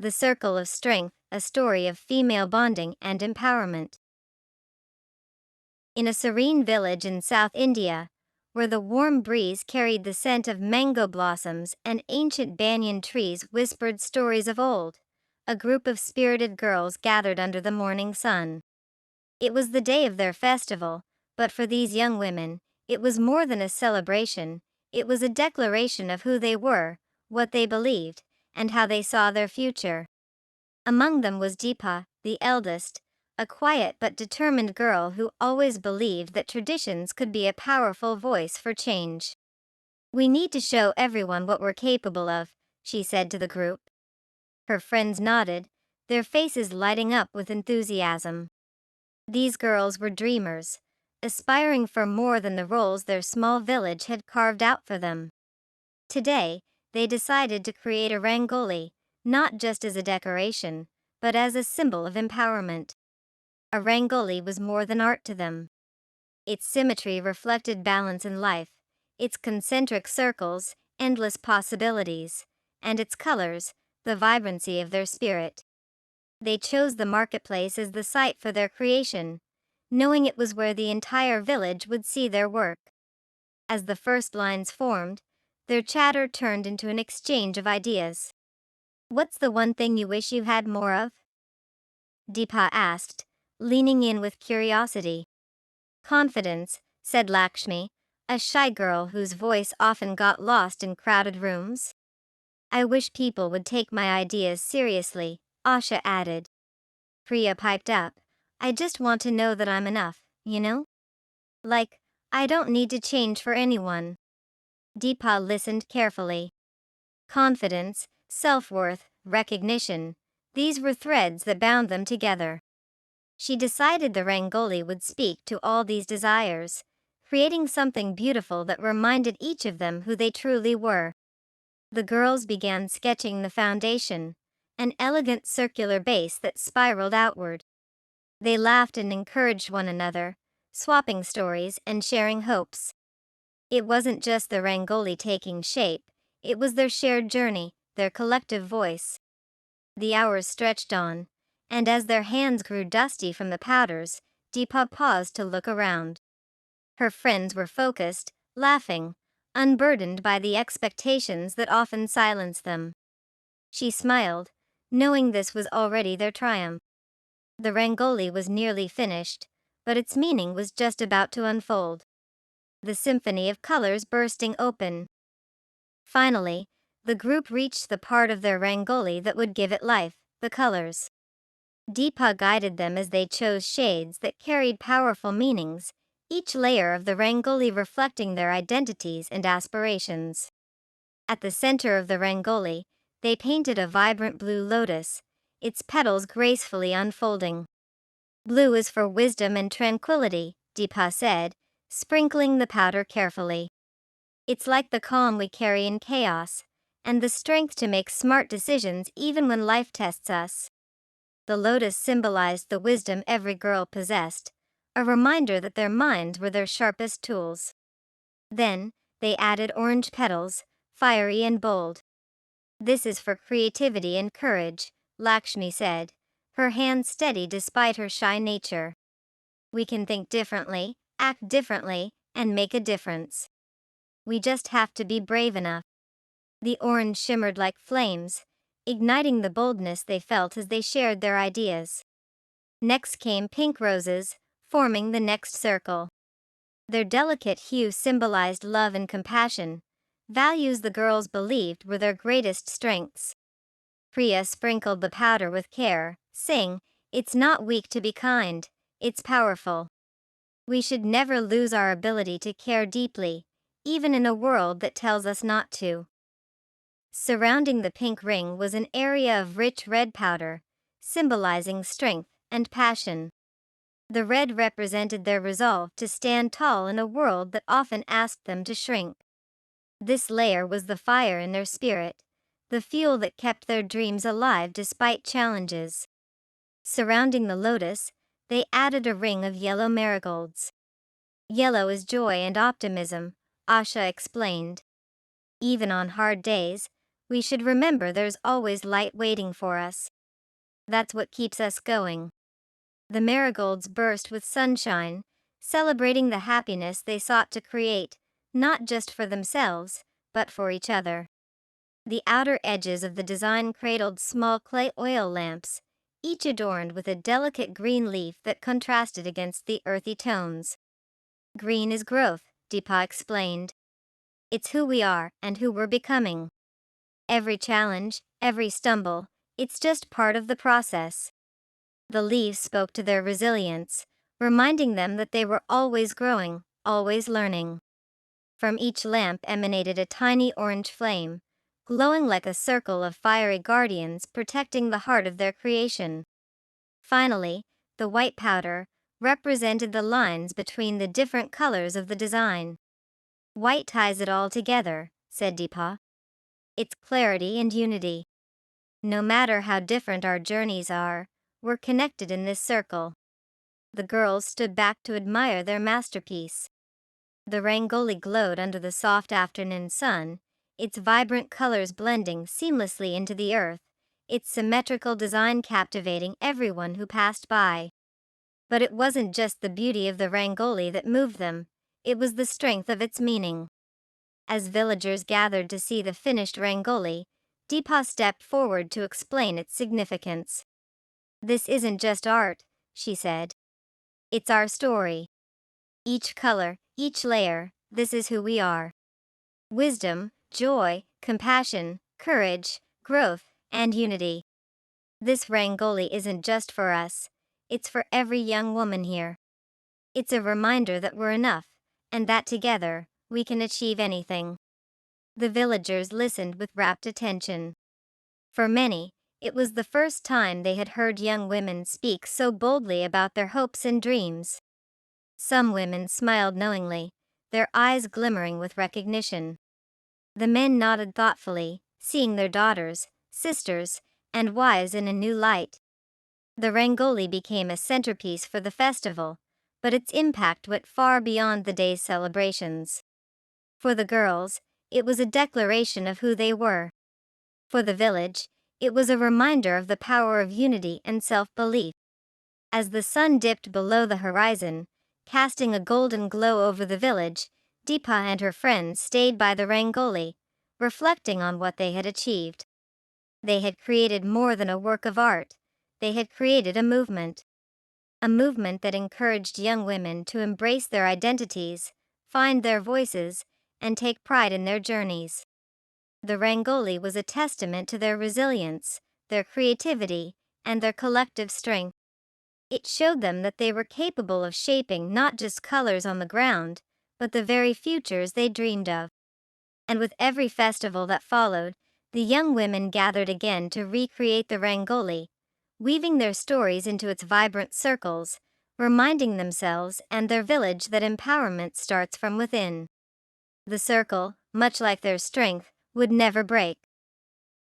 The Circle of Strength, a story of female bonding and empowerment. In a serene village in South India, where the warm breeze carried the scent of mango blossoms and ancient banyan trees whispered stories of old, a group of spirited girls gathered under the morning sun. It was the day of their festival, but for these young women, it was more than a celebration, it was a declaration of who they were, what they believed, and how they saw their future. Among them was Deepa, the eldest, a quiet but determined girl who always believed that traditions could be a powerful voice for change. "We need to show everyone what we're capable of," she said to the group. Her friends nodded, their faces lighting up with enthusiasm. These girls were dreamers, aspiring for more than the roles their small village had carved out for them. Today, they decided to create a rangoli, not just as a decoration, but as a symbol of empowerment. A rangoli was more than art to them. Its symmetry reflected balance in life, its concentric circles, endless possibilities, and its colors, the vibrancy of their spirit. They chose the marketplace as the site for their creation, knowing it was where the entire village would see their work. As the first lines formed, their chatter turned into an exchange of ideas. "What's the one thing you wish you had more of?" Deepa asked, leaning in with curiosity. "Confidence," said Lakshmi, a shy girl whose voice often got lost in crowded rooms. "I wish people would take my ideas seriously," Asha added. Priya piped up, "I just want to know that I'm enough, you know? Like, I don't need to change for anyone." Deepa listened carefully. Confidence, self-worth, recognition, these were threads that bound them together. She decided the Rangoli would speak to all these desires, creating something beautiful that reminded each of them who they truly were. The girls began sketching the foundation, an elegant circular base that spiraled outward. They laughed and encouraged one another, swapping stories and sharing hopes. It wasn't just the Rangoli taking shape, it was their shared journey, their collective voice. The hours stretched on, and as their hands grew dusty from the powders, Deepa paused to look around. Her friends were focused, laughing, unburdened by the expectations that often silenced them. She smiled, knowing this was already their triumph. The Rangoli was nearly finished, but its meaning was just about to unfold. The symphony of colors bursting open. Finally, the group reached the part of their Rangoli that would give it life, the colors. Deepa guided them as they chose shades that carried powerful meanings, each layer of the Rangoli reflecting their identities and aspirations. At the center of the Rangoli, they painted a vibrant blue lotus, its petals gracefully unfolding. "Blue is for wisdom and tranquility," Deepa said, sprinkling the powder carefully. "It's like the calm we carry in chaos, and the strength to make smart decisions even when life tests us." The lotus symbolized the wisdom every girl possessed, a reminder that their minds were their sharpest tools. Then, they added orange petals, fiery and bold. "This is for creativity and courage," Lakshmi said, her hands steady despite her shy nature. "We can think differently, act differently, and make a difference. We just have to be brave enough." The orange shimmered like flames, igniting the boldness they felt as they shared their ideas. Next came pink roses, forming the next circle. Their delicate hue symbolized love and compassion, values the girls believed were their greatest strengths. Priya sprinkled the powder with care, saying, "It's not weak to be kind, it's powerful. We should never lose our ability to care deeply, even in a world that tells us not to." Surrounding the pink ring was an area of rich red powder, symbolizing strength and passion. The red represented their resolve to stand tall in a world that often asked them to shrink. This layer was the fire in their spirit, the fuel that kept their dreams alive despite challenges. Surrounding the lotus, they added a ring of yellow marigolds. "Yellow is joy and optimism," Asha explained. "Even on hard days, we should remember there's always light waiting for us. That's what keeps us going. The marigolds burst with sunshine, celebrating the happiness they sought to create, not just for themselves, but for each other. The outer edges of the design cradled small clay oil lamps, each adorned with a delicate green leaf that contrasted against the earthy tones. Green is growth, Deepa explained. It's who we are and who we're becoming. Every challenge, every stumble, it's just part of the process. The leaves spoke to their resilience, reminding them that they were always growing, always learning. From each lamp emanated a tiny orange flame, glowing like a circle of fiery guardians protecting the heart of their creation. Finally, the white powder represented the lines between the different colors of the design. White ties it all together, said Deepa. It's clarity and unity. No matter how different our journeys are, we're connected in this circle. The girls stood back to admire their masterpiece. The Rangoli glowed under the soft afternoon sun, its vibrant colors blending seamlessly into the earth, its symmetrical design captivating everyone who passed by. But it wasn't just the beauty of the Rangoli that moved them, it was the strength of its meaning. As villagers gathered to see the finished Rangoli, Deepa stepped forward to explain its significance. This isn't just art, she said. It's our story. Each color, each layer, this is who we are. Wisdom, joy, compassion, courage, growth, and unity. This Rangoli isn't just for us, it's for every young woman here. It's a reminder that we're enough, and that together, we can achieve anything. The villagers listened with rapt attention. For many, it was the first time they had heard young women speak so boldly about their hopes and dreams. Some women smiled knowingly, their eyes glimmering with recognition. The men nodded thoughtfully, seeing their daughters, sisters, and wives in a new light. The Rangoli became a centerpiece for the festival, but its impact went far beyond the day's celebrations. For the girls, it was a declaration of who they were. For the village, it was a reminder of the power of unity and self-belief. As the sun dipped below the horizon, casting a golden glow over the village, Deepa and her friends stayed by the Rangoli, reflecting on what they had achieved. They had created more than a work of art, they had created a movement. A movement that encouraged young women to embrace their identities, find their voices, and take pride in their journeys. The Rangoli was a testament to their resilience, their creativity, and their collective strength. It showed them that they were capable of shaping not just colors on the ground, but the very futures they dreamed of. And with every festival that followed, the young women gathered again to recreate the Rangoli, weaving their stories into its vibrant circles, reminding themselves and their village that empowerment starts from within. The circle, much like their strength, would never break.